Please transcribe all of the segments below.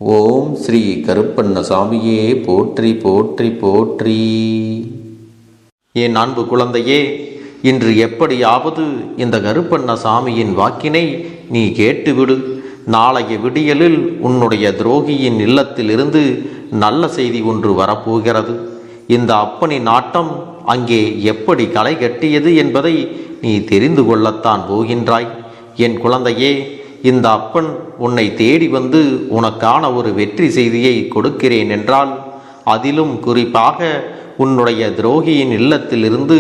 ஓம் ஸ்ரீ கருப்பண்ணசாமியே போற்றி போற்றி போற்றி. என் அன்பு குழந்தையே, இன்று எப்படியாவது இந்த கருப்பண்ணசாமியின் வாக்கினை நீ கேட்டுவிடு. நாளைய விடியலில் உன்னுடைய துரோகியின் இல்லத்திலிருந்து நல்ல செய்தி ஒன்று வரப்போகிறது. இந்த அப்பனின் ஆட்டம் அங்கே எப்படி களை கட்டியது என்பதை நீ தெரிந்து கொள்ளத்தான் போகின்றாய். என் குழந்தையே, இந்த அப்பன் உன்னை தேடி வந்து உனக்கான ஒரு வெற்றி செய்தியை கொடுக்கிறேன் என்றால், அதிலும் குறிப்பாக உன்னுடைய துரோகியின் இல்லத்திலிருந்து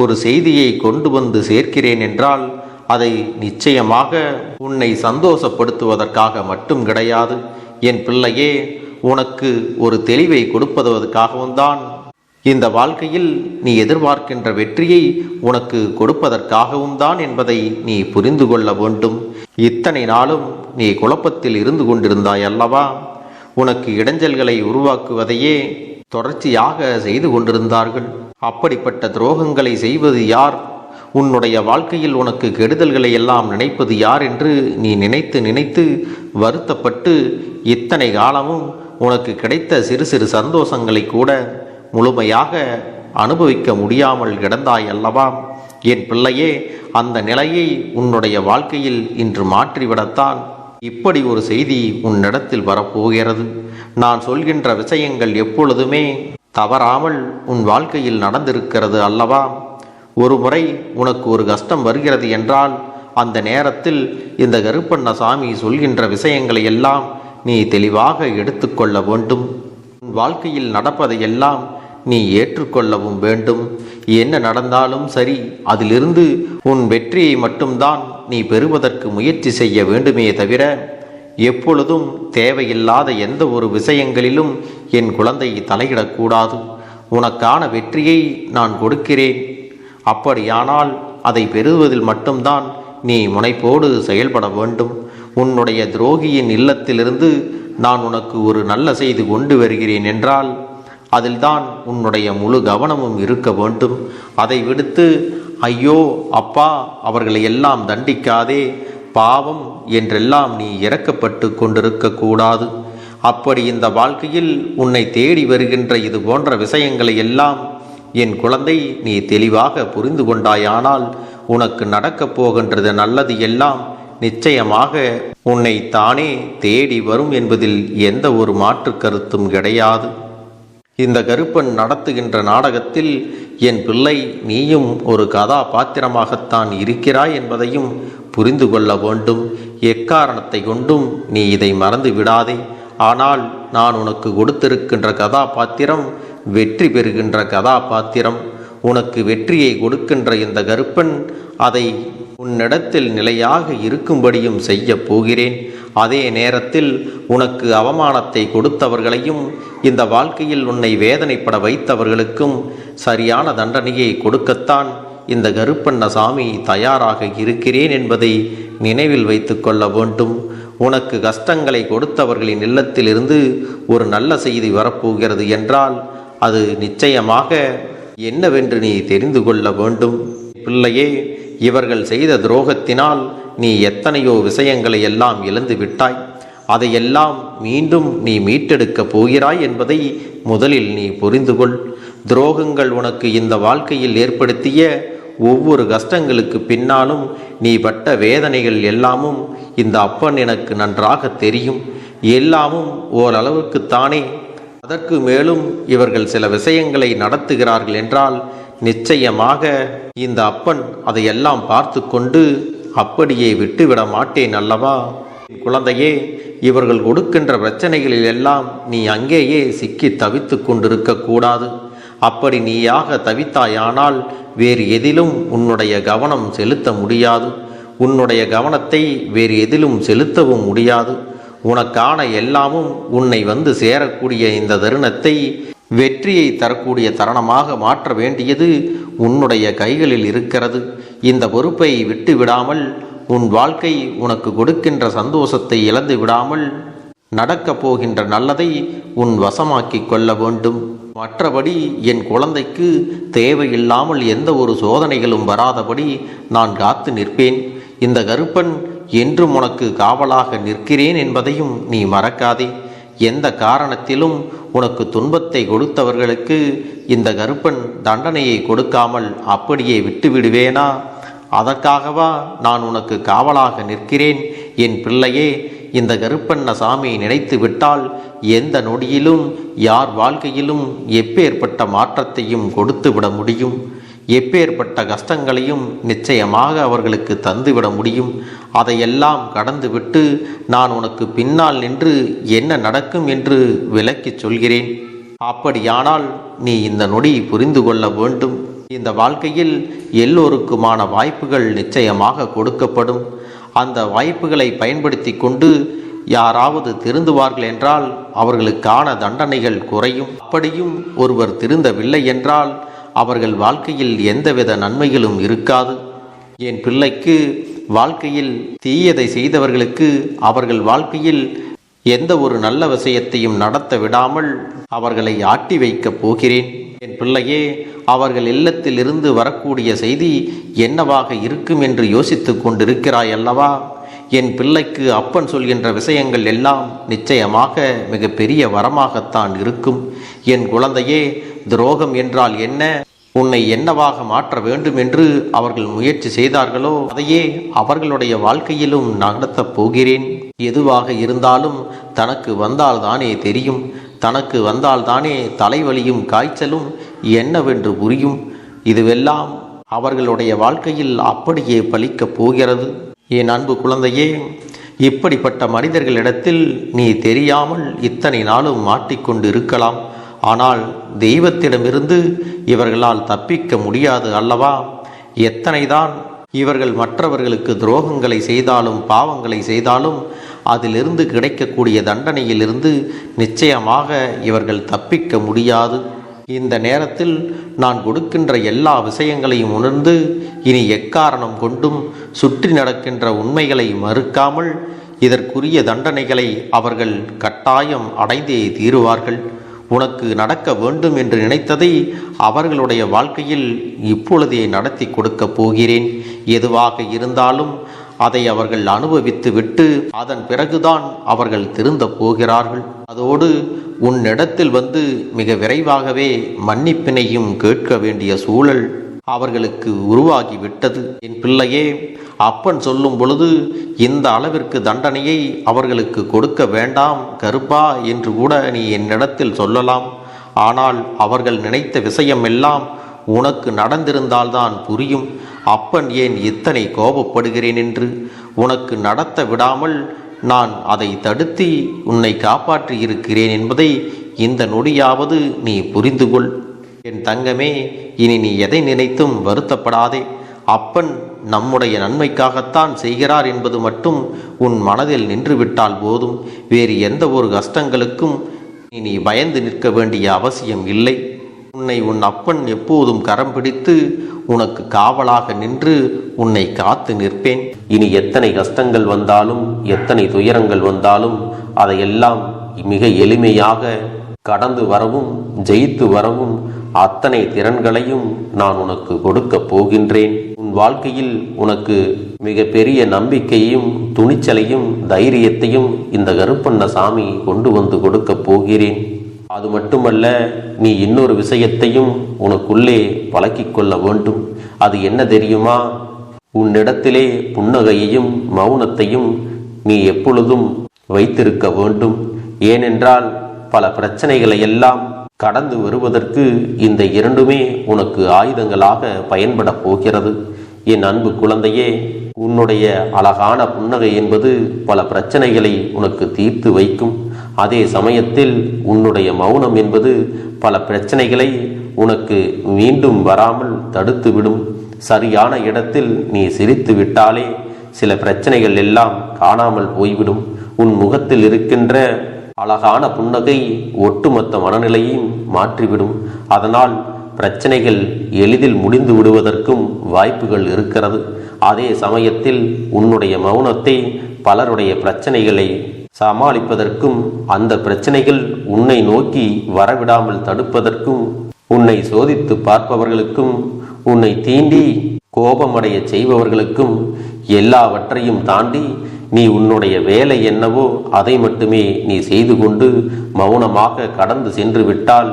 ஒரு செய்தியை கொண்டு வந்து சேர்க்கிறேன் என்றால், அதை நிச்சயமாக உன்னை சந்தோஷப்படுத்துவதற்காக மட்டும் கிடையாது என் பிள்ளையே, உனக்கு ஒரு தெளிவை கொடுப்பதற்காகவும் தான். இந்த வாழ்க்கையில் நீ எதிர்பார்க்கின்ற வெற்றியை உனக்கு கொடுப்பதற்காகவும் தான் என்பதை நீ புரிந்து கொள்ள வேண்டும். இத்தனை நாளும் நீ குழப்பத்தில் இருந்து கொண்டிருந்தாய் அல்லவா? உனக்கு இடைஞ்சல்களை உருவாக்குவதையே தொடர்ச்சியாக செய்து கொண்டிருந்தார்கள். அப்படிப்பட்ட துரோகங்களை செய்வது யார்? உன்னுடைய வாழ்க்கையில் உனக்கு கெடுதல்களை எல்லாம் நினைப்பது யார் என்று நீ நினைத்து நினைத்து வருத்தப்பட்டு இத்தனை காலமும் உனக்கு கிடைத்த சிறு சிறு சந்தோஷங்களை கூட முழுமையாக அனுபவிக்க முடியாமல் கிடந்தாய் அல்லவா? என் பிள்ளையே, அந்த நிலையை உன்னுடைய வாழ்க்கையில் இன்று மாற்றிவிடத்தான் இப்படி ஒரு செய்தி உன்னிடத்தில் வரப்போகிறது. நான் சொல்கின்ற விஷயங்கள் எப்பொழுதுமே தவறாமல் உன் வாழ்க்கையில் நடந்திருக்கிறது அல்லவா? ஒரு முறை உனக்கு ஒரு கஷ்டம் வருகிறது என்றால், அந்த நேரத்தில் இந்த கருப்பண்ணசாமி சொல்கின்ற விஷயங்களை எல்லாம் நீ தெளிவாக எடுத்துக்கொள்ள வேண்டும். உன் வாழ்க்கையில் நடப்பதையெல்லாம் நீ ஏற்றுக்கொள்ளவும் வேண்டும். என்ன நடந்தாலும் சரி, அதிலிருந்து உன் வெற்றியை மட்டும்தான் நீ பெறுவதற்கு முயற்சி செய்ய வேண்டுமே தவிர, எப்பொழுதும் தேவையில்லாத எந்த ஒரு விஷயங்களிலும் என் குழந்தை தலையிடக்கூடாது. உனக்கான வெற்றியை நான் கொடுக்கிறேன். அப்படியானால் அதை பெறுவதில் மட்டும்தான் நீ முனைப்போடு செயல்பட வேண்டும். உன்னுடைய துரோகியின் இல்லத்திலிருந்து நான் உனக்கு ஒரு நல்ல செய்தி கொண்டு வருகிறேன் என்றால், அதில்தான் உன்னுடைய முழு கவனமும் இருக்க வேண்டும். அதை விடுத்து ஐயோ அப்பா, அவர்களை எல்லாம் தண்டிக்காதே, பாவம் என்றெல்லாம் நீ இரக்கப்பட்டு கொண்டிருக்கக்கூடாது. அப்படி இந்த வாழ்க்கையில் உன்னை தேடி வருகின்ற இது போன்ற விஷயங்களை எல்லாம் என் குழந்தை நீ தெளிவாக புரிந்து கொண்டாயானால், உனக்கு நடக்கப் போகின்றது நல்லது எல்லாம் நிச்சயமாக உன்னை தானே தேடி வரும் என்பதில் எந்த ஒரு மாற்று கருத்தும் கிடையாது. இந்த கருப்பன் நடத்துகின்ற நாடகத்தில் என் பிள்ளை நீயும் ஒரு கதாபாத்திரமாகத்தான் இருக்கிறாய் என்பதையும் புரிந்து கொள்ள வேண்டும். எக்காரணத்தை கொண்டும் நீ இதை மறந்து விடாதே. ஆனால் நான் உனக்கு கொடுத்திருக்கின்ற கதாபாத்திரம் வெற்றி பெறுகின்ற கதாபாத்திரம். உனக்கு வெற்றியை கொடுக்கின்ற இந்த கருப்பன் அதை உன்னிடத்தில் நிலையாக இருக்கும்படியும் செய்ய போகிறேன். அதே நேரத்தில் உனக்கு அவமானத்தை கொடுத்தவர்களையும் இந்த வாழ்க்கையில் உன்னை வேதனைப்பட வைத்தவர்களுக்கும் சரியான தண்டனையை கொடுக்கத்தான் இந்த கருப்பண்ணசாமி தயாராக இருக்கிறேன் என்பதை நினைவில் வைத்து கொள்ள வேண்டும். உனக்கு கஷ்டங்களை கொடுத்தவர்களின் இல்லத்திலிருந்து ஒரு நல்ல செய்தி வரப்போகிறது என்றால், அது நிச்சயமாக என்னவென்று நீ தெரிந்து கொள்ள வேண்டும். பிள்ளையே, இவர்கள் செய்த துரோகத்தினால் நீ எத்தனையோ விஷயங்களை எல்லாம் இழந்து விட்டாய். அதையெல்லாம் மீண்டும் நீ மீட்டெடுக்கப் போகிறாய் என்பதை முதலில் நீ புரிந்து கொள். துரோகங்கள் உனக்கு இந்த வாழ்க்கையில் ஏற்படுத்திய ஒவ்வொரு கஷ்டங்களுக்கு பின்னாலும் நீ பட்ட வேதனைகள் எல்லாமும் இந்த அப்பன் எனக்கு நன்றாக தெரியும். எல்லாமும் ஓரளவுக்குத்தானே. அதற்கு மேலும் இவர்கள் சில விஷயங்களை நடத்துகிறார்கள் என்றால், நிச்சயமாக இந்த அப்பன் அதையெல்லாம் பார்த்து கொண்டு அப்படியே விட்டுவிட மாட்டேன் அல்லவா? குழந்தையே, இவர்கள் கொடுக்கின்ற பிரச்சனைகளில் எல்லாம் நீ அங்கேயே சிக்கி தவித்து கொண்டிருக்க கூடாது. அப்படி நீயாக தவித்தாயானால் வேறு எதிலும் உன்னுடைய கவனம் செலுத்த முடியாது. உன்னுடைய கவனத்தை வேறு எதிலும் செலுத்தவும் முடியாது. உனக்கான எல்லாமும் உன்னை வந்து சேரக்கூடிய இந்த தருணத்தை வெற்றியை தரக்கூடிய தருணமாக மாற்ற வேண்டியது உன்னுடைய கைகளில் இருக்கிறது. இந்த பொறுப்பை விட்டு விடாமல், உன் வாழ்க்கை உனக்கு கொடுக்கின்ற சந்தோஷத்தை இழந்து விடாமல், நடக்கப் போகின்ற நல்லதை உன் வசமாக்கி கொள்ள வேண்டும். மற்றபடி என் குழந்தைக்கு தேவையில்லாமல் எந்த ஒரு சோதனைகளும் வராதபடி நான் காத்து நிற்பேன். இந்த கருப்பன் என்றும் உனக்கு காவலாக நிற்கிறேன் என்பதையும் நீ மறக்காதே. எந்த காரணத்திலும் உனக்கு துன்பத்தை கொடுத்தவர்களுக்கு இந்த கருப்பன் தண்டனையை கொடுக்காமல் அப்படியே விட்டு விடுவேனா? அதற்காகவா நான் உனக்கு காவலாக நிற்கிறேன்? என் பிள்ளையே, இந்த கருப்பண்ண சாமி நினைத்து விட்டால் எந்த நொடியிலும் யார் வாழ்க்கையிலும் எப்பேற்பட்ட மாற்றத்தையும் கொடுத்து விட முடியும். எப்பேற்பட்ட கஷ்டங்களையும் நிச்சயமாக அவர்களுக்கு தந்துவிட முடியும். அதையெல்லாம் கடந்துவிட்டு நான் உனக்கு பின்னால் நின்று என்ன நடக்கும் என்று விளக்கிச் சொல்கிறேன். அப்படியானால் நீ இந்த நொடி புரிந்து கொள்ள வேண்டும். இந்த வாழ்க்கையில் எல்லோருக்குமான வாய்ப்புகள் நிச்சயமாக கொடுக்கப்படும். அந்த வாய்ப்புகளை பயன்படுத்தி கொண்டு யாராவது திருந்துவார்கள் என்றால் அவர்களுக்கான தண்டனைகள் குறையும். அப்படியும் ஒருவர் திருந்தவில்லை என்றால் அவர்கள் வாழ்க்கையில் எந்தவித நன்மைகளும் இருக்காது. என் பிள்ளைக்கு, வாழ்க்கையில் தீயதை செய்தவர்களுக்கு அவர்கள் வாழ்க்கையில் எந்த ஒரு நல்ல விஷயத்தையும் நடத்த விடாமல் அவர்களை ஆட்டி வைக்கப் போகிறேன். என் பிள்ளையே, அவர்கள் இல்லத்தில் இருந்து வரக்கூடிய செய்தி என்னவாக இருக்கும் என்று யோசித்து கொண்டிருக்கிறாய் அல்லவா? என் பிள்ளைக்கு அப்பன் சொல்கின்ற விஷயங்கள் எல்லாம் நிச்சயமாக மிக பெரிய வரமாகத்தான் இருக்கும். என் குழந்தையே, துரோகம் என்றால் என்ன, உன்னை என்னவாக மாற்ற வேண்டும் என்று அவர்கள் முயற்சி செய்தார்களோ அதையே அவர்களுடைய வாழ்க்கையிலும் நடத்தப் போகிறேன். எதுவாக இருந்தாலும் தனக்கு வந்தால்தானே தெரியும். தனக்கு வந்தால்தானே தலைவலியும் காய்ச்சலும் என்னவென்று புரியும். இதுவெல்லாம் அவர்களுடைய வாழ்க்கையில் அப்படியே பலிக்கப் போகிறது. என் அன்பு குழந்தையே, இப்படிப்பட்ட மனிதர்களிடத்தில் நீ தெரியாமல் இத்தனை நாளும் மாட்டிக்கொண்டு இருக்கலாம். ஆனால் தெய்வத்திடமிருந்து இவர்களால் தப்பிக்க முடியாது அல்லவா? எத்தனைதான் இவர்கள் மற்றவர்களுக்கு துரோகங்களை செய்தாலும் பாவங்களை செய்தாலும் அதிலிருந்து கிடைக்கக்கூடிய தண்டனையிலிருந்து நிச்சயமாக இவர்கள் தப்பிக்க முடியாது. இந்த நேரத்தில் நான் கொடுக்கின்ற எல்லா விஷயங்களையும் உணர்ந்து இனி எக்காரணம் கொண்டும் சுற்றி நடக்கின்ற உண்மைகளை மறுக்காமல் இதற்குரிய தண்டனைகளை அவர்கள் கட்டாயம் அடைந்தே தீருவார்கள். உனக்கு நடக்க வேண்டும் என்று நினைத்ததை அவர்களுடைய வாழ்க்கையில் இப்பொழுதே நடத்தி கொடுக்கப் போகிறேன். எதுவாக இருந்தாலும் அதை அவர்கள் அனுபவித்து விட்டு அதன் பிறகுதான் அவர்கள் திருந்தப் போகிறார்கள். அதோடு உன்னிடத்தில் வந்து மிக விரைவாகவே மன்னிப்பினையும் கேட்க வேண்டிய சூழல் அவர்களுக்கு உருவாகிவிட்டது. என் பிள்ளையே, அப்பன் சொல்லும் பொழுது இந்த அளவிற்கு தண்டனையை அவர்களுக்கு கொடுக்க வேண்டாம் கருப்பா என்று கூட நீ என்னிடத்தில் சொல்லலாம். ஆனால் அவர்கள் நினைத்த விஷயம் எல்லாம் உனக்கு நடந்திருந்தால்தான் புரியும். அப்பன் ஏன் இத்தனை கோபப்படுகிறேன் என்று. உனக்கு நடத்த விடாமல் நான் அதை தடுத்து உன்னை காப்பாற்றி இருக்கிறேன் என்பதை இந்த நொடியாவது நீ புரிந்து கொள். என் தங்கமே, இனி நீ எதை நினைத்தும் வருத்தப்படாதே. அப்பன் நம்முடைய நன்மைக்காகத்தான் செய்கிறார் என்பது மட்டும் உன் மனதில் நின்றுவிட்டால் போதும். வேறு எந்த ஒரு கஷ்டங்களுக்கும் நீ பயந்து நிற்க வேண்டிய அவசியம் இல்லை. உன்னை உன் அப்பன் எப்போதும் கரம் பிடித்து உனக்கு காவலாக நின்று உன்னை காத்து நிற்பேன். இனி எத்தனை கஷ்டங்கள் வந்தாலும் எத்தனை துயரங்கள் வந்தாலும் அதையெல்லாம் மிக எளிமையாக கடந்து வரவும் ஜெயித்து வரவும் அத்தனை திறன்களையும் நான் உனக்கு கொடுக்க போகின்றேன். உன் வாழ்க்கையில் உனக்கு மிக பெரிய நம்பிக்கையும் துணிச்சலையும் தைரியத்தையும் இந்த கருப்பண்ண சாமி கொண்டு வந்து கொடுக்க போகிறேன். அது மட்டுமல்ல, நீ இன்னொரு விஷயத்தையும் உனக்குள்ளே பழக்கிக் கொள்ள வேண்டும். அது என்ன தெரியுமா? உன்னிடத்திலே புன்னகையையும் மௌனத்தையும் நீ எப்பொழுதும் வைத்திருக்க வேண்டும். ஏனென்றால் பல பிரச்சனைகளை எல்லாம் கடந்து வருவதற்கு இந்த இரண்டுமே உனக்கு ஆயுதங்களாக பயன்பட போகிறது. என் அன்பு குழந்தையே, உன்னுடைய அழகான புன்னகை என்பது பல பிரச்சனைகளை உனக்கு தீர்த்து வைக்கும். அதே சமயத்தில் உன்னுடைய மௌனம் என்பது பல பிரச்சனைகளை உனக்கு மீண்டும் வராமல் தடுத்து விடும். சரியான இடத்தில் நீ சிரித்து விட்டாலே சில பிரச்சனைகள் எல்லாம் காணாமல் போய்விடும். உன் முகத்தில் இருக்கின்ற அழகான புன்னகை ஒட்டுமொத்த மனநிலையையும் மாற்றிவிடும். அதனால் பிரச்சனைகள் எளிதில் முடிந்து விடுவதற்கும் வாய்ப்புகள் இருக்கிறது. அதே சமயத்தில் உன்னுடைய மௌனத்தை பலருடைய பிரச்சனைகளை சமாளிப்பதற்கும் அந்த பிரச்சனைகள் உன்னை நோக்கி வரவிடாமல் தடுப்பதற்கும் உன்னை சோதித்து பார்ப்பவர்களுக்கும் உன்னை தீண்டி கோபமடைய செய்பவர்களுக்கும் எல்லாவற்றையும் தாண்டி நீ உன்னுடைய வேலை என்னவோ அதை மட்டுமே நீ செய்து கொண்டு மௌனமாக கடந்து சென்று விட்டால்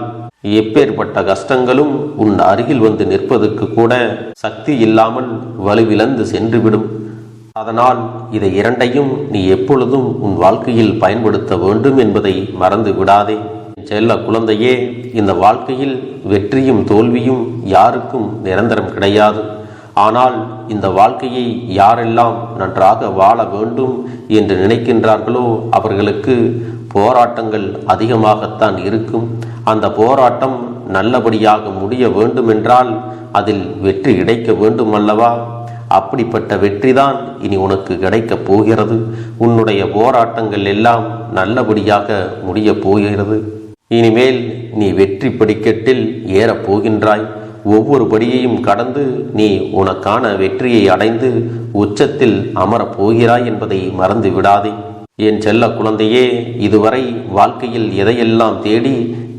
எப்பேற்பட்ட கஷ்டங்களும் உன் அருகில் வந்து நிற்பதற்கு கூட சக்தி இல்லாமல் வலுவிழந்து சென்றுவிடும். அதனால் இதை இரண்டையும் நீ எப்பொழுதும் உன் வாழ்க்கையில் பயன்படுத்த வேண்டும் என்பதை மறந்து விடாதே. செல்ல குழந்தையே, இந்த வாழ்க்கையில் வெற்றியும் தோல்வியும் யாருக்கும் நிரந்தரம் கிடையாது. ஆனால் இந்த வாழ்க்கையை யாரெல்லாம் நன்றாக வாழ வேண்டும் என்று நினைக்கின்றார்களோ அவர்களுக்கு போராட்டங்கள் அதிகமாகத்தான் இருக்கும். அந்த போராட்டம் நல்லபடியாக முடிய வேண்டுமென்றால் அதில் வெற்றி கிடைக்க வேண்டும் அல்லவா? அப்படிப்பட்ட வெற்றிதான் இனி உனக்கு கிடைக்கப் போகிறது. உன்னுடைய போராட்டங்கள் எல்லாம் நல்லபடியாக முடியப் போகிறது. இனிமேல் நீ வெற்றி படிக்கட்டில் ஏறப் போகின்றாய். ஒவ்வொரு படியையும் கடந்து நீ உனக்கான வெற்றியை அடைந்து உச்சத்தில் அமரப் போகிறாய் என்பதை மறந்து விடாதே. என் செல்ல குழந்தையே, இதுவரை வாழ்க்கையில் எதையெல்லாம் தேடி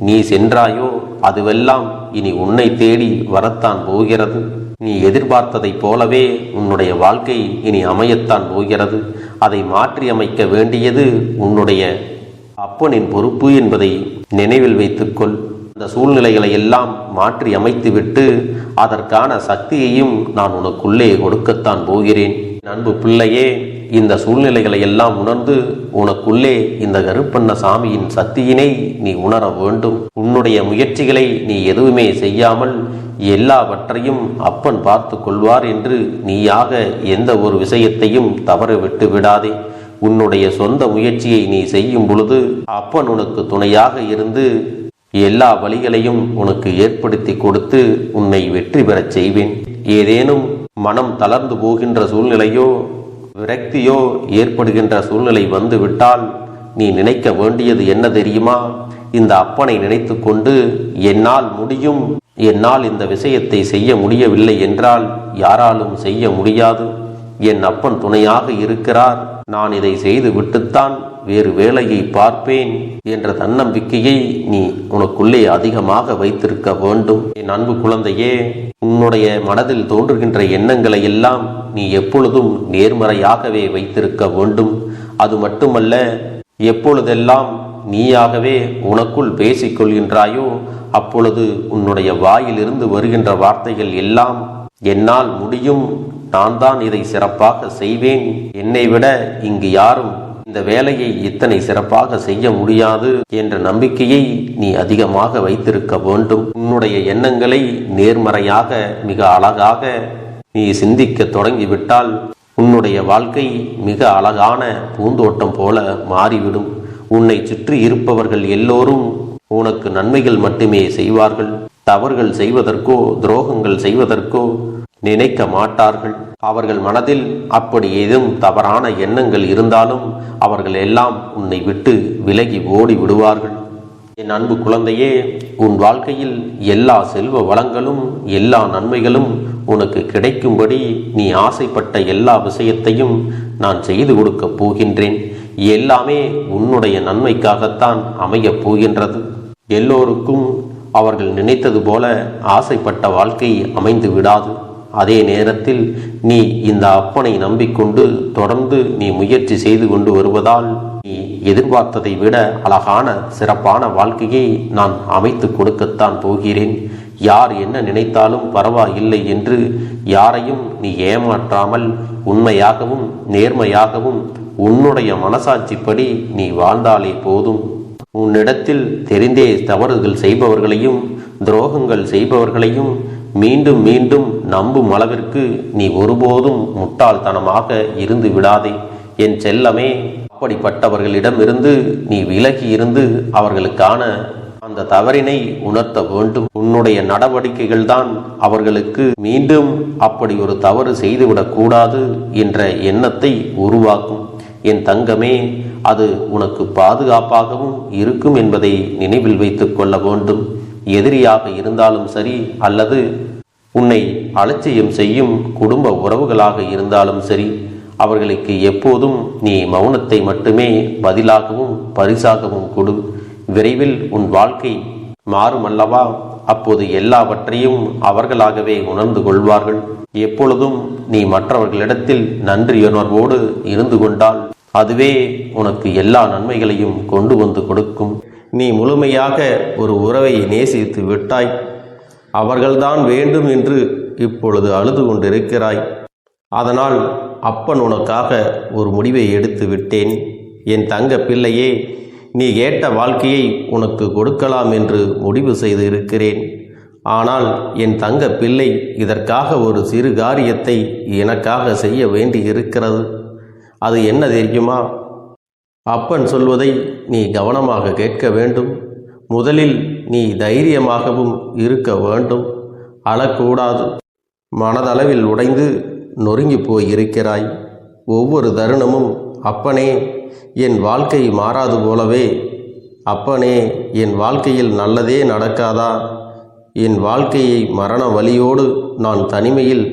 நீ சென்றாயோ அதுவெல்லாம் இனி உன்னை தேடி வரத்தான் போகிறது. நீ எதிர்பார்த்ததைப் போலவே உன்னுடைய வாழ்க்கை இனி அமையத்தான் போகிறது. அதை மாற்றி அமைக்க வேண்டியது உன்னுடைய அப்பனின் பொறுப்பு என்பதை நினைவில் வைத்துக்கொள். அந்த சூழ்நிலைகளை எல்லாம் மாற்றி அமைத்துவிட்டு அதற்கான சக்தியையும் நான் உனக்குள்ளே கொடுக்கத்தான் போகிறேன். அன்பு பிள்ளையே, இந்த சூழ்நிலைகளை எல்லாம் உணர்ந்து உனக்குள்ளே இந்த கருப்பண்ண சாமியின் சக்தியினை நீ உணர வேண்டும். உன்னுடைய முயற்சிகளை நீ எதுவுமே செய்யாமல் எல்லாவற்றையும் அப்பன் பார்த்து கொள்வார் என்று நீயாக எந்த ஒரு விஷயத்தையும் தவற விட்டு விடாதே. உன்னுடைய சொந்த முயற்சியை நீ செய்யும் பொழுது அப்பன் உனக்கு துணையாக இருந்து எல்லா வழிகளையும் உனக்கு ஏற்படுத்தி கொடுத்து உன்னை வெற்றி பெறச் செய்வேன். ஏதேனும் மனம் தளர்ந்து போகின்ற சூழ்நிலையோ விரக்தியோ ஏற்படுகின்ற சூழ்நிலை வந்துவிட்டால் நீ நினைக்க வேண்டியது என்ன தெரியுமா? இந்த அப்பனை நினைத்து கொண்டு என்னால் முடியும், என்னால் இந்த விஷயத்தை செய்ய முடியவில்லை என்றால் யாராலும் செய்ய முடியாது, என் அப்பன் துணையாக இருக்கிறார், நான் இதை செய்து விட்டுத்தான் வேறு வேலையை பார்ப்பேன் என்ற தன்னம்பிக்கையை நீ உனக்குள்ளே அதிகமாக வைத்திருக்க வேண்டும். என் அன்பு குழந்தையே, உன்னுடைய மனதில் தோன்றுகின்ற எண்ணங்களை எல்லாம் நீ எப்பொழுதும் நேர்மறையாகவே வைத்திருக்க வேண்டும். அது மட்டுமல்ல, எப்பொழுதெல்லாம் நீயாகவே உனக்குள் பேசிக்கொள்கின்றாயோ அப்பொழுது உன்னுடைய வாயிலிருந்து வருகின்ற வார்த்தைகள் எல்லாம் என்னால் முடியும், நான் தான் இதை சிறப்பாக செய்வேன், என்னை விட இங்கு யாரும் இந்த வேலையை இத்தனை சிறப்பாக செய்ய முடியாது என்ற நம்பிக்கையை நீ அதிகமாக வைத்திருக்க வேண்டும். உன்னுடைய எண்ணங்களை நேர்மறையாக மிக அழகாக நீ சிந்திக்க தொடங்கிவிட்டால் உன்னுடைய வாழ்க்கை மிக அழகான பூந்தோட்டம் போல மாறிவிடும். உன்னை சுற்றி இருப்பவர்கள் எல்லோரும் உனக்கு நன்மைகள் மட்டுமே செய்வார்கள். தவறுகள் செய்வதற்கோ துரோகங்கள் செய்வதற்கோ நினைக்க மாட்டார்கள். அவர்கள் மனதில் அப்படி ஏதும் தவறான எண்ணங்கள் இருந்தாலும் அவர்கள் எல்லாம் உன்னை விட்டு விலகி ஓடி விடுவார்கள். என் அன்பு குழந்தையே, உன் வாழ்க்கையில் எல்லா செல்வ வளங்களும் எல்லா நன்மைகளும் உனக்கு கிடைக்கும்படி நீ ஆசைப்பட்ட எல்லா விஷயத்தையும் நான் செய்து கொடுக்கப் போகின்றேன். எல்லாமே உன்னுடைய நன்மைக்காகத்தான் அமையப் போகின்றது. எல்லோருக்கும் அவர்கள் நினைத்தது போல ஆசைப்பட்ட வாழ்க்கை அமைந்து விடாது. அதே நேரத்தில் நீ இந்த அப்பனை நம்பிக்கொண்டு தொடர்ந்து நீ முயற்சி செய்து கொண்டு வருவதால் நீ எதிர்பார்த்ததை விட அழகான சிறப்பான வாழ்க்கையை நான் அமைத்து கொடுக்கத்தான் போகிறேன். யார் என்ன நினைத்தாலும் பரவாயில்லை என்று யாரையும் நீ ஏமாற்றாமல் உண்மையாகவும் நேர்மையாகவும் உன்னுடைய மனசாட்சிப்படி நீ வாழ்ந்தாலே போதும். உன்னிடத்தில் தெரிந்தே தவறுகள் செய்பவர்களையும் துரோகங்கள் செய்பவர்களையும் மீண்டும் மீண்டும் நம்பும் அளவிற்கு நீ ஒருபோதும் முட்டாள்தனமாக இருந்து விடாதே. என் செல்லமே, அப்படிப்பட்டவர்களிடமிருந்து நீ விலகி இருந்து அவர்களுக்கான அந்த தவறினை உணர்த்த வேண்டும். உன்னுடைய நடவடிக்கைகள் தான் அவர்களுக்கு மீண்டும் அப்படி ஒரு தவறு செய்துவிடக் கூடாது என்ற எண்ணத்தை உருவாக்கும். என் தங்கமே, அது உனக்கு பாதுகாப்பாகவும் இருக்கும் என்பதை நினைவில் வைத்துக் கொள்ள வேண்டும். எதிரியாக இருந்தாலும் சரி அல்லது உன்னை அலட்சியம் செய்யும் குடும்ப உறவுகளாக இருந்தாலும் சரி, அவர்களுக்கு எப்போதும் நீ மௌனத்தை மட்டுமே பதிலாகவும் பரிசாகவும் கொடு. விரைவில் உன் வாழ்க்கை மாறுமல்லவா? அப்போது எல்லாவற்றையும் அவர்களாகவே உணர்ந்து கொள்வார்கள். எப்பொழுதும் நீ மற்றவர்களிடத்தில் நன்றியுணர்வோடு இருந்து கொண்டால் அதுவே உனக்கு எல்லா நன்மைகளையும் கொண்டு வந்து கொடுக்கும். நீ முழுமையாக ஒரு உறவை நேசித்து விட்டாய். அவர்கள்தான் வேண்டும் என்று இப்பொழுது அழுது கொண்டிருக்கிறாய். அதனால் அப்பன் உனக்காக ஒரு முடிவை எடுத்து விட்டேன். என் தங்க பிள்ளையே, நீ கேட்ட வாழ்க்கையை உனக்கு கொடுக்கலாம் என்று முடிவு செய்து இருக்கிறேன். ஆனால் என் தங்க பிள்ளை, இதற்காக ஒரு சிறு காரியத்தை எனக்காக செய்ய வேண்டி இருக்கிறது. அது என்ன தெரியுமா? அப்பன் சொல்வதை நீ கவனமாக கேட்க வேண்டும். முதலில் நீ தைரியமாகவும் இருக்க வேண்டும். அழக்கூடாது. மனதளவில் உடைந்து நொறுங்கி போய் இருக்கிறாய். ஒவ்வொரு தருணமும் அப்பனே, என் வாழ்க்கை மாறாது போலவே, அப்பனே, என் வாழ்க்கையில் நல்லதே நடக்காதா, என் வாழ்க்கையை மரண வலியோடு நான் தனிமையில்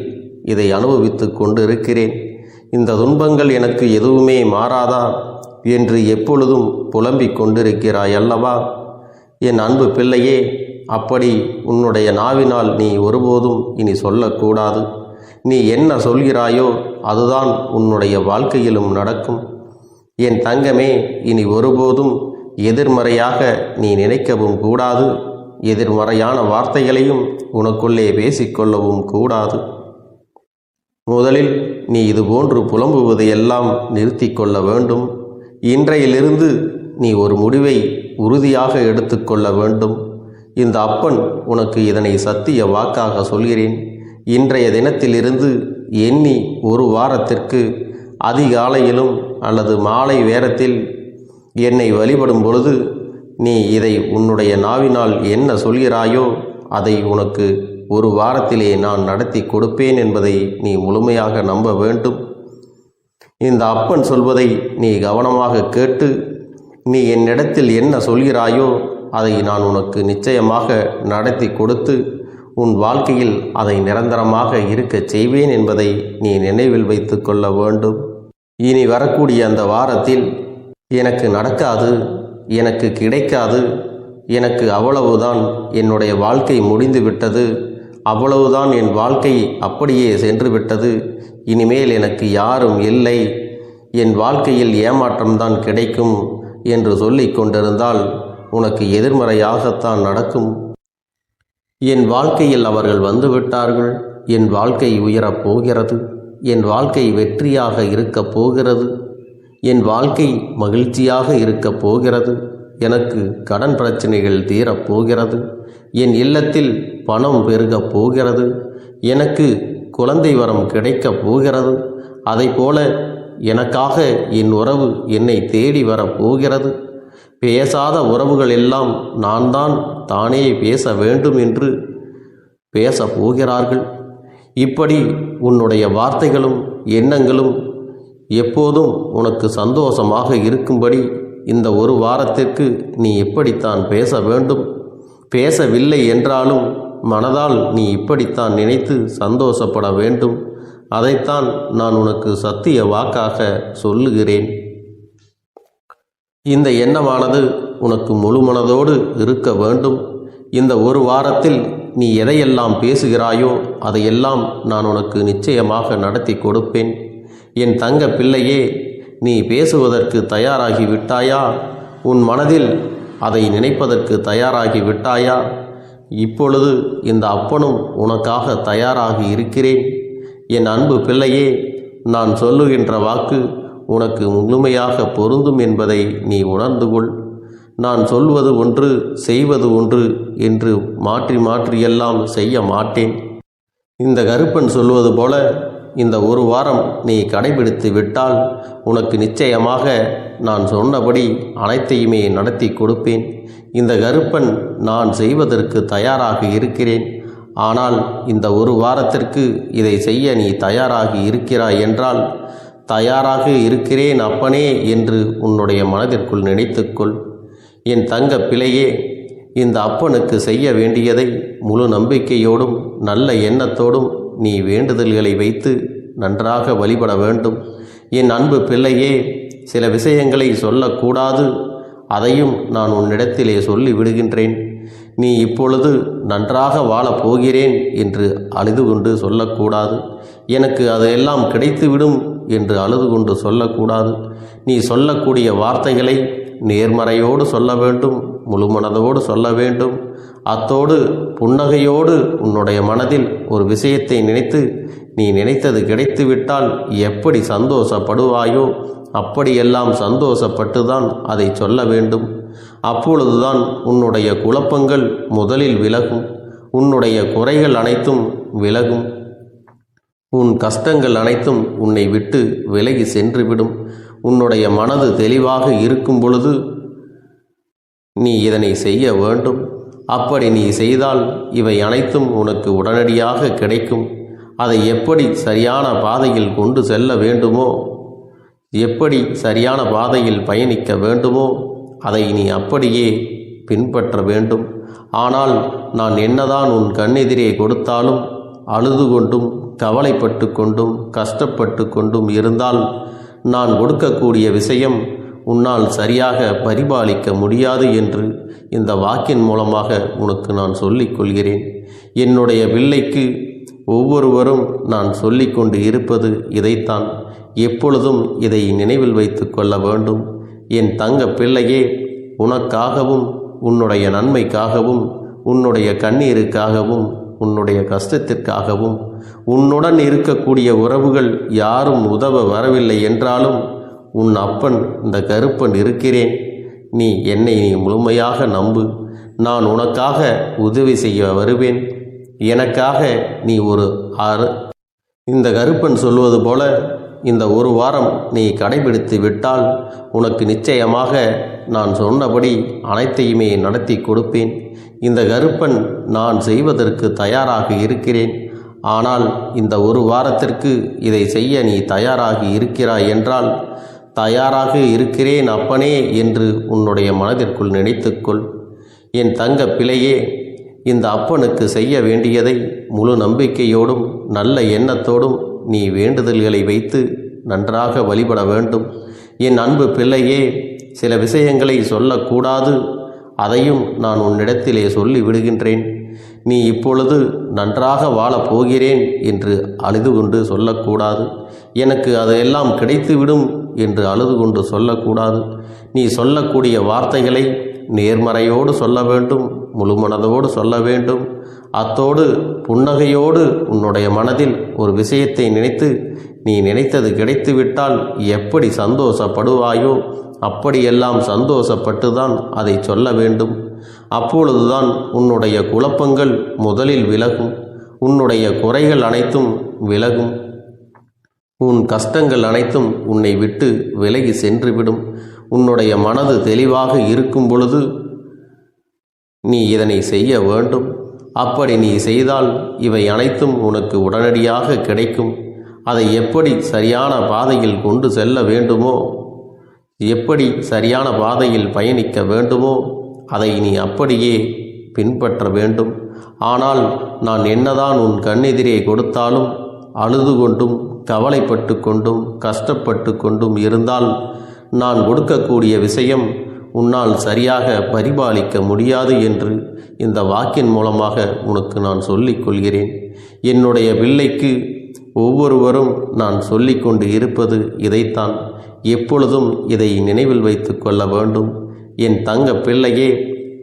இதை அனுபவித்து கொண்டிருக்கிறேன், இந்த துன்பங்கள் எனக்கு எதுவுமே மாறாதா என்று எப்பொழுதும் புலம்பிக் கொண்டிருக்கிறாய் அல்லவா? என் அன்பு பிள்ளையே, அப்படி உன்னுடைய நாவினால் நீ ஒருபோதும் இனி சொல்லக்கூடாது. நீ என்ன சொல்கிறாயோ அதுதான் உன்னுடைய வாழ்க்கையிலும் நடக்கும். என் தங்கமே, இனி ஒருபோதும் எதிர்மறையாக நீ நினைக்கவும் கூடாது. எதிர்மறையான வார்த்தைகளையும் உனக்குள்ளே பேசிக்கொள்ளவும் கூடாது. முதலில் நீ இதுபோன்று புலம்புவதையெல்லாம் நிறுத்தி கொள்ள வேண்டும். இன்றையிலிருந்து நீ ஒரு முடிவை உறுதியாக எடுத்துக்கொள்ள வேண்டும். இந்த அப்பன் உனக்கு இதனை சத்திய வாக்காக சொல்கிறேன். இன்றைய தினத்திலிருந்து எண்ணி ஒரு வாரத்திற்கு அதிகாலையிலும் அல்லது மாலை நேரத்தில் என்னை வழிபடும் பொழுது நீ இதை உன்னுடைய நாவினால் என்ன சொல்கிறாயோ அதை உனக்கு ஒரு வாரத்திலே நான் நடத்தி கொடுப்பேன் என்பதை நீ முழுமையாக நம்ப வேண்டும். இந்த அப்பன் சொல்வதை நீ கவனமாக கேட்டு நீ என்னிடத்தில் என்ன சொல்கிறாயோ அதை நான் உனக்கு நிச்சயமாக நடத்தி கொடுத்து உன் வாழ்க்கையில் அதை நிரந்தரமாக இருக்கச் செய்வேன் என்பதை நீ நினைவில் வைத்து கொள்ள வேண்டும். இனி வரக்கூடிய அந்த வாரத்தில் எனக்கு நடக்காது, எனக்கு கிடைக்காது, எனக்கு அவ்வளவுதான், என்னுடைய வாழ்க்கை முடிந்து விட்டது, அவ்வளவுதான், என் வாழ்க்கை அப்படியே சென்று விட்டது, இனிமேல் எனக்கு யாரும் இல்லை, என் வாழ்க்கையில் ஏமாற்றம்தான் கிடைக்கும் என்று சொல்லிக் கொண்டிருந்தால் உனக்கு எதிர்மறையாகத்தான் நடக்கும். என் வாழ்க்கையில் அவர்கள் வந்துவிட்டார்கள், என் வாழ்க்கை உயரப் போகிறது, என் வாழ்க்கை வெற்றியாக இருக்கப் போகிறது, என் வாழ்க்கை மகிழ்ச்சியாக இருக்கப் போகிறது, எனக்கு கடன் பிரச்சனைகள் தீரப்போகிறது, என் இல்லத்தில் பணம் பெருகப் போகிறது, எனக்கு குழந்தை வரம் கிடைக்கப் போகிறது, அதைப்போல எனக்காக என் உறவு என்னை தேடி வரப்போகிறது, பேசாத உறவுகள் எல்லாம் நான் தான் தானே பேச வேண்டும் என்று பேசப் போகிறார்கள். இப்படி உன்னுடைய வார்த்தைகளும் எண்ணங்களும் எப்போதும் உனக்கு சந்தோஷமாக இருக்கும்படி இந்த ஒரு வாரத்திற்கு நீ இப்படித்தான் பேச வேண்டும். பேசவில்லை என்றாலும் மனதால் நீ இப்படித்தான் நினைத்து சந்தோஷப்பட வேண்டும். அதைத்தான் நான் உனக்கு சத்திய வாக்காக சொல்லுகிறேன். இந்த எண்ணமானது உனக்கு முழு மனதோடு இருக்க வேண்டும். இந்த ஒரு வாரத்தில் நீ எதையெல்லாம் பேசுகிறாயோ அதையெல்லாம் நான் உனக்கு நிச்சயமாக நடத்தி கொடுப்பேன். என் தங்க பிள்ளையே, நீ பேசுவதற்கு தயாராகி விட்டாயா? உன் மனதில் அதை நினைப்பதற்கு தயாராகி விட்டாயா? இப்பொழுது இந்த அப்பனும் உனக்காக தயாராகி இருக்கிறேன். என் அன்பு பிள்ளையே, நான் சொல்லுகின்ற வாக்கு உனக்கு முழுமையாக பொருந்தும் என்பதை நீ உணர்ந்து கொள். நான் சொல்வது ஒன்று செய்வது ஒன்று என்று மாற்றி மாற்றியெல்லாம் செய்ய மாட்டேன். இந்த கருப்பன் சொல்வது போல இந்த ஒரு வாரம் நீ கடைபிடித்து விட்டால் உனக்கு நிச்சயமாக நான் சொன்னபடி அனைத்தையுமே நடத்தி கொடுப்பேன். இந்த கருப்பன் நான் செய்வதற்கு தயாராக இருக்கிறேன். ஆனால் இந்த ஒரு வாரத்திற்கு இதை செய்ய நீ தயாராகி இருக்கிறாய் என்றால், தயாராக இருக்கிறேன் அப்பனே என்று உன்னுடைய மனதிற்குள் நினைத்துக்கொள். என் தங்க பிள்ளையே, இந்த அப்பனுக்கு செய்ய வேண்டியதை முழு நம்பிக்கையோடும் நல்ல எண்ணத்தோடும் நீ வேண்டுதல்களை வைத்து நன்றாக வழிபட வேண்டும். என் அன்பு பிள்ளையே, சில விஷயங்களை சொல்லக்கூடாது, அதையும் நான் உன்னிடத்திலே சொல்லி விடுகின்றேன். நீ இப்பொழுது நன்றாக வாழப் போகிறேன் என்று அழுது கொண்டு சொல்லக்கூடாது. எனக்கு அதையெல்லாம் கிடைத்துவிடும் என்று அழுது கொண்டு சொல்லக்கூடாது. நீ சொல்லக்கூடிய வார்த்தைகளை நேர்மறையோடு சொல்ல வேண்டும், முழு மனதோடு சொல்ல வேண்டும். அத்தோடு புன்னகையோடு உன்னுடைய மனதில் ஒரு விஷயத்தை நினைத்து நீ நினைத்தது கிடைத்துவிட்டால் எப்படி சந்தோஷப்படுவாயோ அப்படியெல்லாம் சந்தோஷப்பட்டுதான் அதை சொல்ல வேண்டும். அப்பொழுதுதான் உன்னுடைய குழப்பங்கள் முதலில் விலகும், உன்னுடைய குறைகள் அனைத்தும் விலகும், உன் கஷ்டங்கள் அனைத்தும் உன்னை விட்டு விலகி சென்றுவிடும். உன்னுடைய மனது தெளிவாக இருக்கும் பொழுது நீ இதனை செய்ய வேண்டும். அப்படி நீ செய்தால் இவை அனைத்தும் உனக்கு உடனடியாக கிடைக்கும். அதை எப்படி சரியான பாதையில் கொண்டு செல்ல வேண்டுமோ, எப்படி சரியான பாதையில் பயணிக்க வேண்டுமோ அதை நீ அப்படியே பின்பற்ற வேண்டும். ஆனால் நான் என்னதான் உன் கண்ணெதிரே கொடுத்தாலும் அழுது கொண்டும் கவலைப்பட்டு கொண்டும் கஷ்டப்பட்டு கொண்டும் இருந்தால் நான் கொடுக்கக்கூடிய விஷயம் உன்னால் சரியாக பரிபாலிக்க முடியாது என்று இந்த வாக்கின் மூலமாக உனக்கு நான் சொல்லிக் கொள்கிறேன். என்னுடைய பிள்ளைக்கு ஒவ்வொருவரும் நான் சொல்லிக்கொண்டு இருப்பது இதைத்தான். எப்பொழுதும் இதை நினைவில் வைத்து கொள்ள வேண்டும். என் தங்க பிள்ளையே, உனக்காகவும் உன்னுடைய நன்மைக்காகவும் உன்னுடைய கண்ணீருக்காகவும் உன்னுடைய கஷ்டத்திற்காகவும் உன்னுடன் இருக்கக்கூடிய உறவுகள் யாரும் உதவ வரவில்லை என்றாலும் உன் அப்பன் இந்த கருப்பன் இருக்கிறேன். நீ என்னை முழுமையாக நம்பு. நான் உனக்காக உதவி செய்ய வருவேன். எனக்காக நீ இந்த கருப்பன் சொல்வது போல இந்த ஒரு வாரம் நீ கடைபிடித்து விட்டால் உனக்கு நிச்சயமாக நான் சொன்னபடி அனைத்தையுமே நடத்தி கொடுப்பேன். இந்த கருப்பன் நான் செய்வதற்கு தயாராக இருக்கிறேன். ஆனால் இந்த ஒரு வாரத்திற்கு இதை செய்ய நீ தயாராகி இருக்கிறாய் என்றால், தயாராக இருக்கிறேன் அப்பனே என்று உன்னுடைய மனதிற்குள் நினைத்துக்கொள். என் தங்க பிள்ளையே, இந்த அப்பனுக்கு செய்ய வேண்டியதை முழு நம்பிக்கையோடும் நல்ல எண்ணத்தோடும் நீ வேண்டுதல்களை வைத்து நன்றாக வழிபட வேண்டும். என் அன்பு பிள்ளையே, சில விஷயங்களை சொல்லக்கூடாது, அதையும் நான் உன்னிடத்திலே சொல்லி விடுகின்றேன். நீ இப்பொழுது நன்றாக வாழப் போகிறேன் என்று அழுது கொண்டு சொல்லக்கூடாது. எனக்கு அதையெல்லாம் கிடைத்துவிடும் என்று அழுது கொண்டு சொல்லக்கூடாது. நீ சொல்லக்கூடிய வார்த்தைகளை நேர்மறையோடு சொல்ல வேண்டும், முழு மனதோடு சொல்ல வேண்டும். அத்தோடு புன்னகையோடு உன்னுடைய மனதில் ஒரு விஷயத்தை நினைத்து நீ நினைத்தது கிடைத்துவிட்டால் எப்படி சந்தோஷப்படுவாயோ அப்படியெல்லாம் சந்தோஷப்பட்டுதான் அதை சொல்ல வேண்டும். அப்பொழுதுதான் உன்னுடைய குழப்பங்கள் முதலில் விலகும், உன்னுடைய குறைகள் அனைத்தும் விலகும், உன் கஷ்டங்கள் அனைத்தும் உன்னை விட்டு விலகி சென்றுவிடும். உன்னுடைய மனது தெளிவாக இருக்கும் பொழுது நீ இதனை செய்ய வேண்டும். அப்படி நீ செய்தால் இவை அனைத்தும் உனக்கு உடனடியாக கிடைக்கும். அதை எப்படி சரியான பாதையில் கொண்டு செல்ல வேண்டுமோ, எப்படி சரியான பாதையில் பயணிக்க வேண்டுமோ அதை நீ அப்படியே பின்பற்ற வேண்டும். ஆனால் நான் என்னதான் உன் கண்ணெதிரே கொடுத்தாலும் அழுது கொண்டும் கவலைப்பட்டு கொண்டும் கஷ்டப்பட்டு கொண்டும் இருந்தால் நான் கொடுக்கக்கூடிய விஷயம் உன்னால் சரியாக பரிபாலிக்க முடியாது என்று இந்த வாக்கின் மூலமாக உனக்கு நான் சொல்லிக் கொள்கிறேன். என்னுடைய பிள்ளைக்கு ஒவ்வொருவரும் நான் சொல்லிக்கொண்டு இருப்பது இதைத்தான். எப்பொழுதும் இதை நினைவில் வைத்து கொள்ள வேண்டும். என் தங்க பிள்ளையே,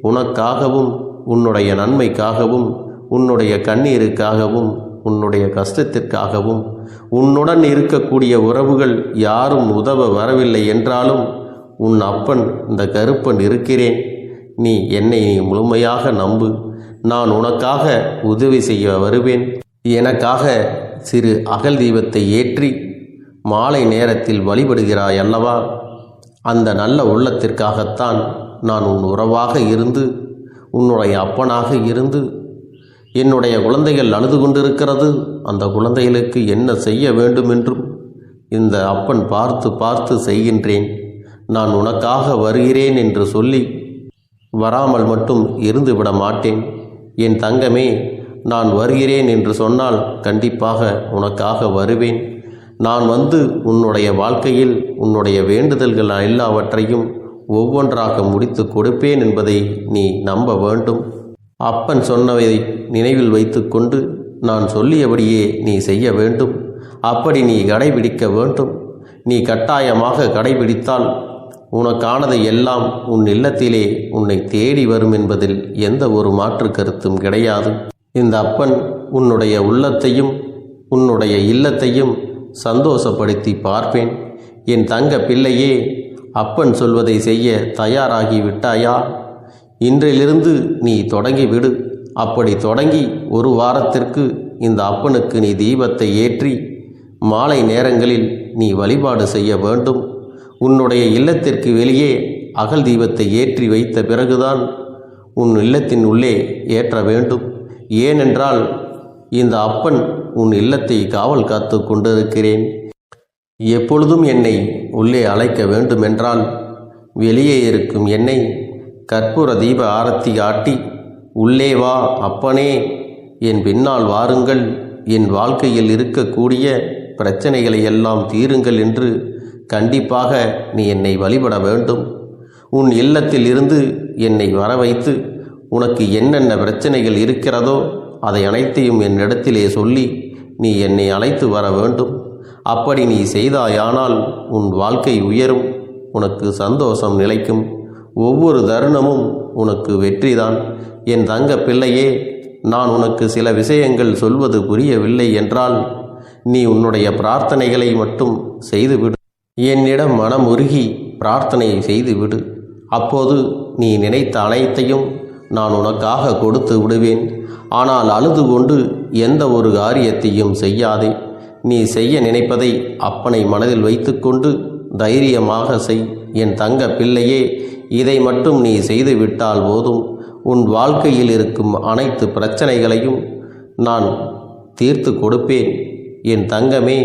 உனக்காகவும் உன்னுடைய நன்மைக்காகவும் உன்னுடைய கண்ணீருக்காகவும் உன்னுடைய கஷ்டத்திற்காகவும் உன்னுடன் இருக்கக்கூடிய உறவுகள் யாரும் உதவ வரவில்லை என்றாலும் உன் அப்பன் இந்த கருப்பன் இருக்கிறேன். நீ என்னை முழுமையாக நம்பு. நான் உனக்காக உதவி செய்ய வருவேன். எனக்காக சிறு அகல் தீபத்தை ஏற்றி மாலை நேரத்தில் வழிபடுகிறாய் அல்லவா? அந்த நல்ல உள்ளத்திற்காகத்தான் நான் உன் உறவாக இருந்து உன்னுடைய அப்பனாக இருந்து என்னுடைய குழந்தைகள் அழுது கொண்டிருக்கிறது, அந்த குழந்தைகளுக்கு என்ன செய்ய வேண்டும் என்றும் இந்த அப்பன் பார்த்து பார்த்து செய்கின்றேன். நான் உனக்காக வருகிறேன் என்று சொல்லி வராமல் மட்டும் இருந்து விட மாட்டேன். என் தங்கமே, நான் வருகிறேன் என்று சொன்னால் கண்டிப்பாக உனக்காக வருவேன். நான் வந்து உன்னுடைய வாழ்க்கையில் உன்னுடைய வேண்டுதல்கள் எல்லாவற்றையும் ஒவ்வொன்றாக முடித்து கொடுப்பேன் என்பதை நீ நம்ப வேண்டும். அப்பன் சொன்னவை நினைவில் வைத்துக்கொண்டு நான் சொல்லியபடியே நீ செய்ய வேண்டும். அப்படி நீ கடைபிடிக்க வேண்டும். நீ கட்டாயமாக கடைபிடித்தால் உனக்கானது எல்லாம் உன் இல்லத்திலே உன்னை தேடி வரும் என்பதில் எந்த ஒரு மாற்று கருத்தும் கிடையாது. இந்த அப்பன் உன்னுடைய உள்ளத்தையும் உன்னுடைய இல்லத்தையும் சந்தோஷப்படுத்தி பார்ப்பேன். என் தங்க பிள்ளையே, அப்பன் சொல்வதை செய்ய தயாராகி விட்டாயா? இன்றிலிருந்து நீ தொடங்கிவிடு. அப்படி தொடங்கி ஒரு வாரத்திற்கு இந்த அப்பனுக்கு நீ தீபத்தை ஏற்றி மாலை நேரங்களில் நீ வழிபாடு செய்ய வேண்டும். உன்னுடைய இல்லத்திற்கு வெளியே அகல் தீபத்தை ஏற்றி வைத்த பிறகுதான் உன் இல்லத்தின் உள்ளே ஏற்ற வேண்டும். ஏனென்றால் இந்த அப்பன் உன் இல்லத்தை காவல் காத்து கொண்டிருக்கிறேன். எப்பொழுதும் என்னை உள்ளே அழைக்க வேண்டுமென்றால் வெளியே இருக்கும் என்னை கற்பூர தீப ஆரத்தி ஆட்டி உள்ளே வா அப்பனே, என் பின்னால் வாருங்கள், என் வாழ்க்கையில் இருக்கக்கூடிய பிரச்சனைகளை எல்லாம் தீருங்கள் என்று கண்டிப்பாக நீ என்னை வழிபட வேண்டும். உன் இல்லத்தில் இருந்து என்னை வர வைத்து உனக்கு என்னென்ன பிரச்சனைகள் இருக்கிறதோ அதை அனைத்தையும் என்னிடத்திலே சொல்லி நீ என்னை அழைத்து வர வேண்டும். அப்படி நீ செய்தாயானால் உன் வாழ்க்கை உயரும், உனக்கு சந்தோஷம் நிலைக்கும், ஒவ்வொரு தருணமும் உனக்கு வெற்றிதான். என் தங்க பிள்ளையே, நான் உனக்கு சில விஷயங்கள் சொல்வது புரியவில்லை என்றால் நீ உன்னுடைய பிரார்த்தனைகளை மட்டும் செய்துவிடு. என்னிடம் மனம் உருகி பிரார்த்தனை செய்துவிடு. அப்போது நீ நினைத்த அனைத்தையும் நான் உனக்காக கொடுத்து விடுவேன். ஆனால் அழுது கொண்டு எந்த ஒரு காரியத்தையும் செய்யாதே. நீ செய்ய நினைப்பதை அப்பனை மனதில் வைத்துக்கொண்டு தைரியமாக செய். என் தங்க பிள்ளையே, இதை மட்டும் நீ செய்துவிட்டால் போதும். உன் வாழ்க்கையில் இருக்கும் அனைத்து பிரச்சனைகளையும் நான் தீர்த்து கொடுப்பேன் என் தங்கமே.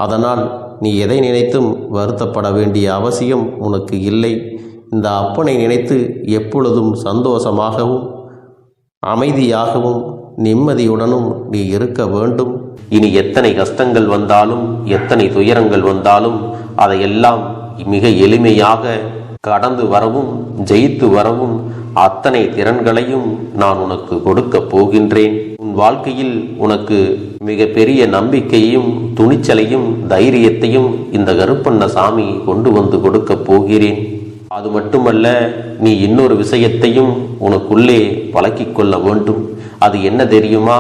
அதனால் நீ எதை நினைத்தும் வருத்தப்பட வேண்டிய அவசியம் உனக்கு இல்லை. இந்த அப்பனை நினைத்து எப்பொழுதும் சந்தோஷமாகவும் அமைதியாகவும் நிம்மதியுடனும் நீ இருக்க வேண்டும். இனி எத்தனை கஷ்டங்கள் வந்தாலும் எத்தனை துயரங்கள் வந்தாலும் அதையெல்லாம் மிக எளிமையாக கடந்து வரவும் ஜெயித்து வரவும் அத்தனை திறன்களையும் நான் உனக்கு கொடுக்க போகின்றேன். உன் வாழ்க்கையில் உனக்கு மிக பெரிய நம்பிக்கையும் துணிச்சலையும் தைரியத்தையும் இந்த கருப்பண்ணசாமி கொண்டு வந்து கொடுக்க போகிறேன். அது மட்டுமல்ல, நீ இன்னொரு விஷயத்தையும் உனக்குள்ளே பழக்கிக் கொள்ள வேண்டும். அது என்ன தெரியுமா?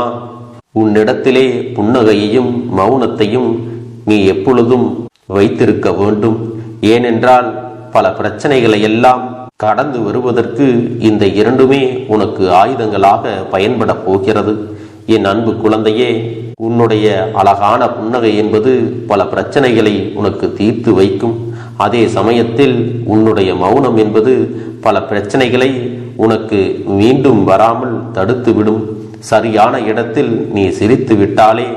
உன்னிடத்திலே புன்னகையையும் மௌனத்தையும் நீ எப்பொழுதும் வைத்திருக்க வேண்டும். ஏனென்றால் பல பிரச்சனைகளை எல்லாம் கடந்து வருவதற்கு இந்த இரண்டுமே உனக்கு ஆயுதங்களாக பயன்பட போகிறது. என் அன்பு குழந்தையே, உன்னுடைய அழகான புன்னகை என்பது பல பிரச்சனைகளை உனக்கு தீர்த்து வைக்கும். அதே சமயத்தில் உன்னுடைய மௌனம் என்பது பல பிரச்சனைகளை உனக்கு மீண்டும் வராமல் தடுத்துவிடும். சரியான இடத்தில் நீ சிரித்து விட்டாலே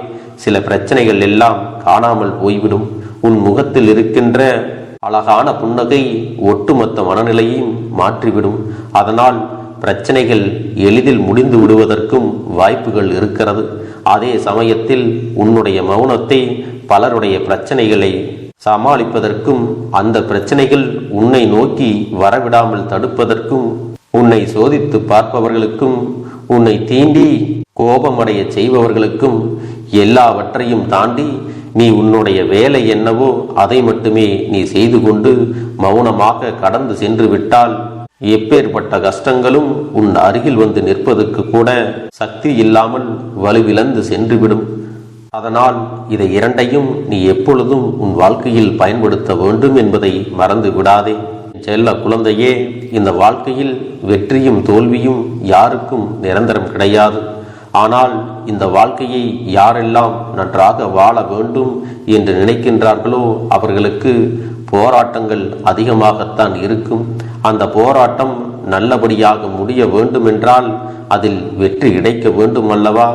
சில பிரச்சனைகள் எல்லாம் காணாமல் போய்விடும். உன் முகத்தில் இருக்கின்ற அழகான புன்னகை ஒட்டுமொத்த மனநிலையையும் மாற்றிவிடும். அதனால் பிரச்சனைகள் எளிதில் முடிந்து விடுவதற்கும் வாய்ப்புகள் இருக்கிறது. அதே சமயத்தில் உன்னுடைய மௌனத்தை பலருடைய பிரச்சனைகளை சமாளிப்பதற்கும் அந்த பிரச்சனைகள் உன்னை நோக்கி வரவிடாமல் தடுப்பதற்கும் உன்னை சோதித்து பார்ப்பவர்களுக்கும் உன்னை தீண்டி கோபமடைய செய்பவர்களுக்கும் எல்லாவற்றையும் தாண்டி நீ உன்னுடைய வேலை என்னவோ அதை மட்டுமே நீ செய்து கொண்டு மௌனமாக கடந்து சென்று விட்டால் எப்பேற்பட்ட கஷ்டங்களும் உன் அருகில் வந்து நிற்பதற்கு கூட சக்தி இல்லாமல் வலுவிழந்து சென்றுவிடும். அதனால் இதை இரண்டையும் நீ எப்பொழுதும் உன் வாழ்க்கையில் பயன்படுத்த வேண்டும் என்பதை மறந்து விடாதே. செல்ல குழந்தையே, இந்த வாழ்க்கையில் வெற்றியும் தோல்வியும் யாருக்கும் நிரந்தரம் கிடையாது. ஆனால் இந்த வாழ்க்கையை யாரெல்லாம் நன்றாக வாழ வேண்டும் என்று நினைக்கின்றார்களோ அவர்களுக்கு போராட்டங்கள் அதிகமாகத்தான் இருக்கும். அந்த போராட்டம் நல்லபடியாக முடிய வேண்டுமென்றால் அதில் வெற்றி கிடைக்க வேண்டும் அல்லவா?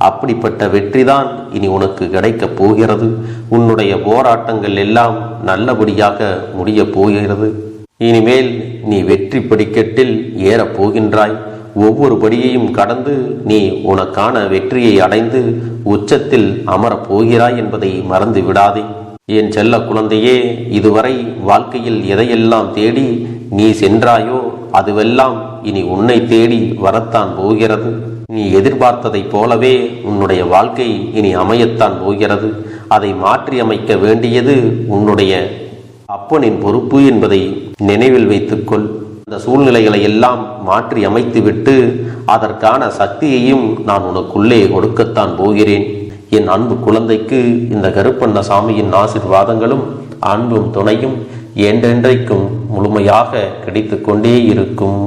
அப்படிப்பட்ட வெற்றிதான் இனி உனக்கு கிடைக்கப் போகிறது. உன்னுடைய போராட்டங்கள் எல்லாம் நல்லபடியாக முடிய போகிறது. இனிமேல் நீ வெற்றி படிக்கட்டில் ஏறப் போகின்றாய். ஒவ்வொரு படியையும் கடந்து நீ உனக்கான வெற்றியை அடைந்து உச்சத்தில் அமரப் போகிறாய் என்பதை மறந்து விடாதே. என் செல்ல குழந்தையே, இதுவரை வாழ்க்கையில் எதையெல்லாம் தேடி நீ சென்றாயோ அதுவெல்லாம் இனி உன்னை தேடி வரத்தான் போகிறது. நீ எதிர்பார்த்ததைப் போலவே உன்னுடைய வாழ்க்கை இனி அமையத்தான் போகிறது. அதை மாற்றி அமைக்க வேண்டியது உன்னுடைய அப்பனின் பொறுப்பு என்பதை நினைவில் வைத்துக்கொள். அந்த சூழ்நிலைகளை எல்லாம் மாற்றி அமைத்துவிட்டு அதற்கான சக்தியையும் நான் உனக்குள்ளே கொடுக்கத்தான் போகிறேன். என் அன்பு குழந்தைக்கு இந்த கருப்பண்ணசாமியின் ஆசீர்வாதங்களும் அன்பும் துணையும் என்றென்றைக்கும் முழுமையாக கிடைத்து கொண்டே இருக்கும்.